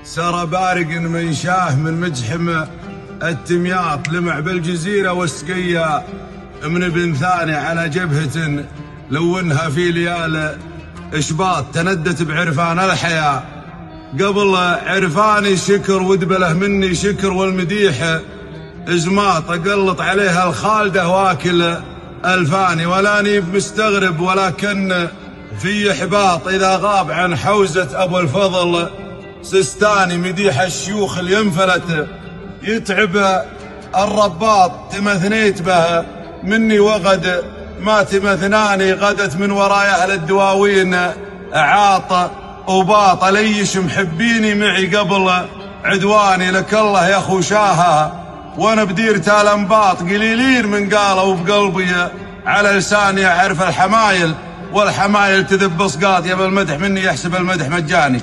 سرى بارق من شاه من مجحم التمياط، لمع بالجزيرة والسقيا من ابن ثاني على جبهة لونها في ليال إشباط، تندت بعرفان الحياة قبل عرفاني شكر ودبله مني شكر، والمديح إزماط أقلط عليها الخالدة واكل الفاني، ولاني مستغرب ولكن في إحباط إذا غاب عن حوزة أبو الفضل سستاني، مديح الشيوخ اللي ينفلت يتعب الرباط، تمثنيت به مني وغد ما تمثناني، غدت من وراي أهل الدواوين عاط وباط، ليش محبيني معي قبل عدواني، لك الله يا أخو شاها وانا بديرة الانباط، قليلين من قالوا بقلبي على لساني اعرف الحمايل، والحمايل تذب صقاط، يا بالمدح مني يحسب المدح مجاني.